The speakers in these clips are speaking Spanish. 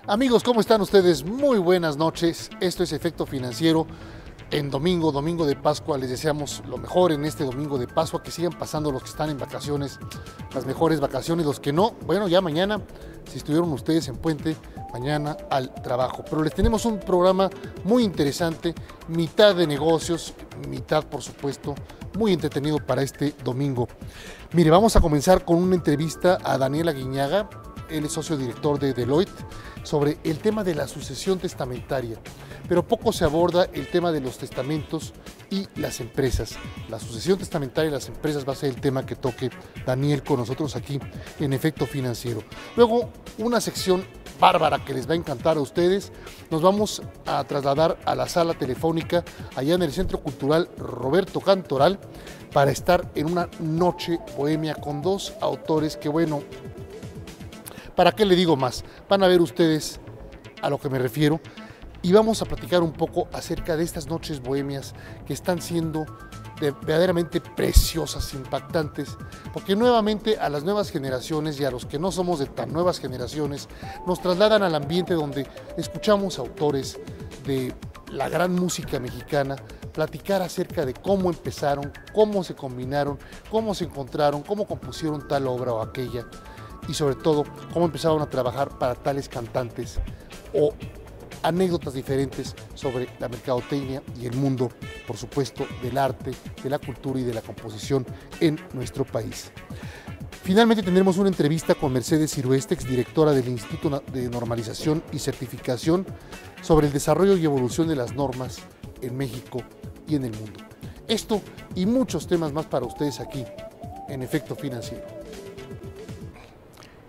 Amigos, ¿cómo están ustedes? Muy buenas noches. Esto es Efecto Financiero en domingo de Pascua. Les deseamos lo mejor en este domingo de Pascua, que sigan pasando los que están en vacaciones, las mejores vacaciones, los que no, bueno, ya mañana, si estuvieron ustedes en puente, mañana al trabajo. Pero les tenemos un programa muy interesante, mitad de negocios, mitad, por supuesto, muy entretenido para este domingo. Mire, vamos a comenzar con una entrevista a Daniel Aguiñaga. Él es socio director de Deloitte, sobre el tema de la sucesión testamentaria, pero poco se aborda el tema de los testamentos y las empresas. La sucesión testamentaria y las empresas va a ser el tema que toque Daniel con nosotros aquí en Efecto Financiero. Luego, una sección bárbara que les va a encantar a ustedes. Nos vamos a trasladar a la sala telefónica allá en el Centro Cultural Roberto Cantoral para estar en una noche bohemia con dos autores que, bueno, ¿para qué le digo más? Van a ver ustedes a lo que me refiero y vamos a platicar un poco acerca de estas noches bohemias que están siendo verdaderamente preciosas, impactantes, porque nuevamente a las nuevas generaciones y a los que no somos de tan nuevas generaciones nos trasladan al ambiente donde escuchamos autores de la gran música mexicana platicar acerca de cómo empezaron, cómo se combinaron, cómo se encontraron, cómo compusieron tal obra o aquella, y sobre todo cómo empezaron a trabajar para tales cantantes o anécdotas diferentes sobre la mercadotecnia y el mundo, por supuesto, del arte, de la cultura y de la composición en nuestro país. Finalmente tendremos una entrevista con Mercedes Sirueste, exdirectora del Instituto de Normalización y Certificación, sobre el desarrollo y evolución de las normas en México y en el mundo. Esto y muchos temas más para ustedes aquí en Efecto Financiero.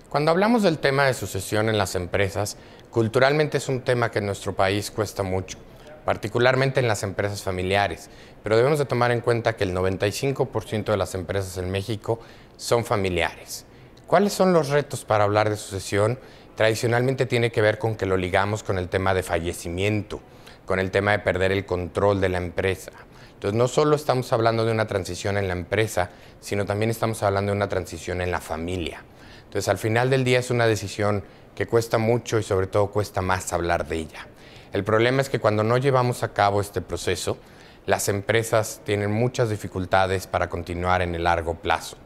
Cuando hablamos del tema de sucesión en las empresas, culturalmente es un tema que en nuestro país cuesta mucho, particularmente en las empresas familiares, pero debemos de tomar en cuenta que el 95% de las empresas en México son familiares. ¿Cuáles son los retos para hablar de sucesión? Tradicionalmente tiene que ver con que lo ligamos con el tema de fallecimiento, con el tema de perder el control de la empresa. Entonces, no solo estamos hablando de una transición en la empresa, sino también estamos hablando de una transición en la familia. Entonces, al final del día es una decisión que cuesta mucho y sobre todo cuesta más hablar de ella. El problema es que cuando no llevamos a cabo este proceso, las empresas tienen muchas dificultades para continuar en el largo plazo.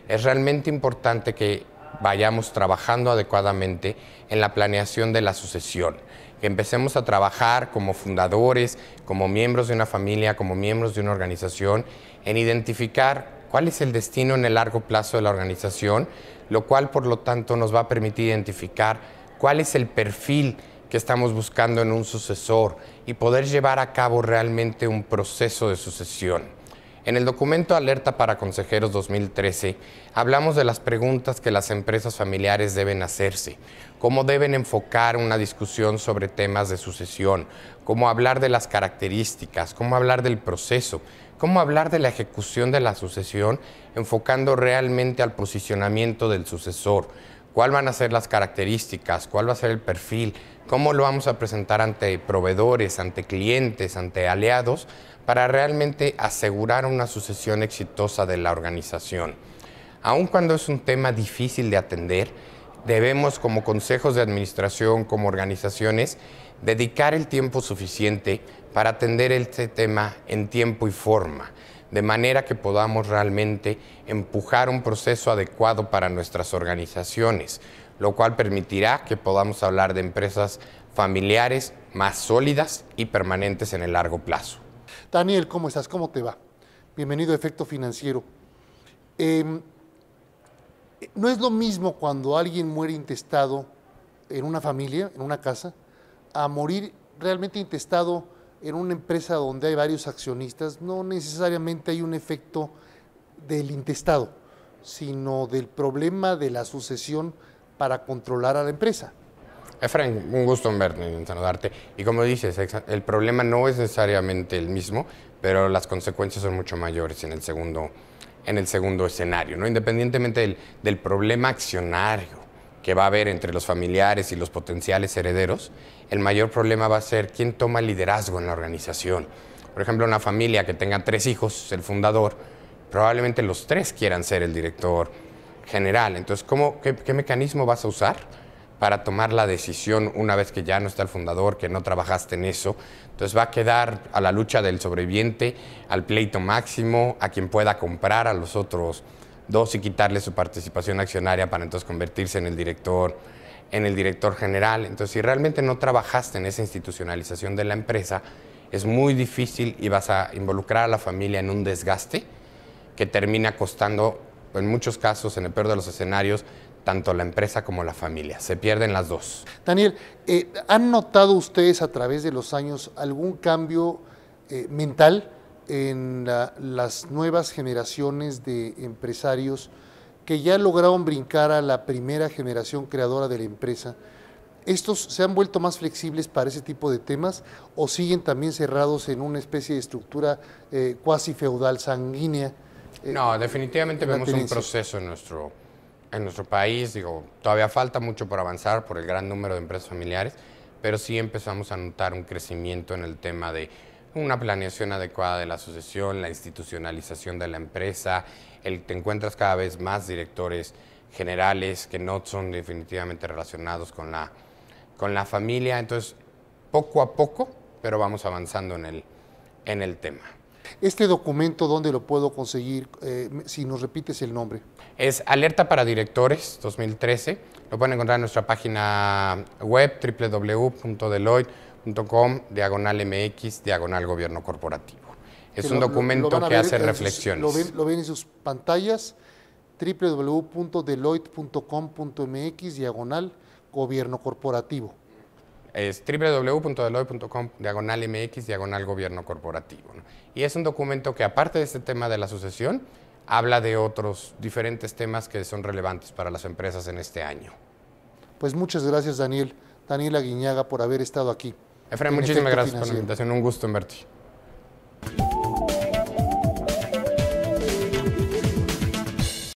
Es realmente importante que vayamos trabajando adecuadamente en la planeación de la sucesión, que empecemos a trabajar como fundadores, como miembros de una familia, como miembros de una organización, en identificar cuál es el destino en el largo plazo de la organización, lo cual, por lo tanto, nos va a permitir identificar cuál es el perfil que estamos buscando en un sucesor y poder llevar a cabo realmente un proceso de sucesión. En el documento Alerta para Consejeros 2013, hablamos de las preguntas que las empresas familiares deben hacerse, cómo deben enfocar una discusión sobre temas de sucesión, cómo hablar de las características, cómo hablar del proceso, cómo hablar de la ejecución de la sucesión, enfocando realmente al posicionamiento del sucesor, cuáles van a ser las características, cuál va a ser el perfil, cómo lo vamos a presentar ante proveedores, ante clientes, ante aliados, para realmente asegurar una sucesión exitosa de la organización. Aun cuando es un tema difícil de atender, debemos, como consejos de administración, como organizaciones, dedicar el tiempo suficiente para atender este tema en tiempo y forma, de manera que podamos realmente empujar un proceso adecuado para nuestras organizaciones, lo cual permitirá que podamos hablar de empresas familiares más sólidas y permanentes en el largo plazo. Daniel, ¿cómo estás? ¿Cómo te va? Bienvenido a Efecto Financiero. No es lo mismo cuando alguien muere intestado en una familia, en una casa, a morir realmente intestado en una empresa donde hay varios accionistas. No necesariamente hay un efecto del intestado, sino del problema de la sucesión para controlar a la empresa. Efraín, un gusto en verte, en saludarte. Y como dices, el problema no es necesariamente el mismo, pero las consecuencias son mucho mayores en el segundo escenario, ¿no? Independientemente del problema accionario que va a haber entre los familiares y los potenciales herederos, el mayor problema va a ser quién toma el liderazgo en la organización. Por ejemplo, una familia que tenga 3 hijos, el fundador, probablemente los 3 quieran ser el director general. Entonces, ¿qué mecanismo vas a usar para tomar la decisión una vez que ya no está el fundador, que no trabajaste en eso. Entonces va a quedar a la lucha del sobreviviente, al pleito máximo, a quien pueda comprar a los otros dos y quitarle su participación accionaria para entonces convertirse en el director general. Entonces, si realmente no trabajaste en esa institucionalización de la empresa, es muy difícil y vas a involucrar a la familia en un desgaste que termina costando, en muchos casos, en el peor de los escenarios, tanto la empresa como la familia. Se pierden las dos. Daniel, ¿han notado ustedes a través de los años algún cambio mental en las nuevas generaciones de empresarios que ya lograron brincar a la primera generación creadora de la empresa? ¿Estos se han vuelto más flexibles para ese tipo de temas o siguen también cerrados en una especie de estructura cuasi feudal, sanguínea? No, definitivamente vemos un proceso en nuestro país. Digo, todavía falta mucho por avanzar por el gran número de empresas familiares, pero sí empezamos a notar un crecimiento en el tema de una planeación adecuada de la sucesión, la institucionalización de la empresa, te encuentras cada vez más directores generales que no son definitivamente relacionados con la familia. Entonces, poco a poco, pero vamos avanzando en el tema. Este documento, ¿dónde lo puedo conseguir? Si nos repites el nombre. Es Alerta para Directores 2013. Lo pueden encontrar en nuestra página web www.deloitte.com/MX/Gobierno Corporativo. Es un documento que hace reflexiones. Lo ven en sus pantallas, www.deloitte.com.mx/Gobierno Corporativo. Es www.deloitte.com/MX/Gobierno Corporativo, ¿no? Y es un documento que, aparte de este tema de la sucesión, habla de otros diferentes temas que son relevantes para las empresas en este año. Pues muchas gracias, Daniel Aguiñaga, por haber estado aquí. Efraín, muchísimas gracias por la invitación. Un gusto en verte.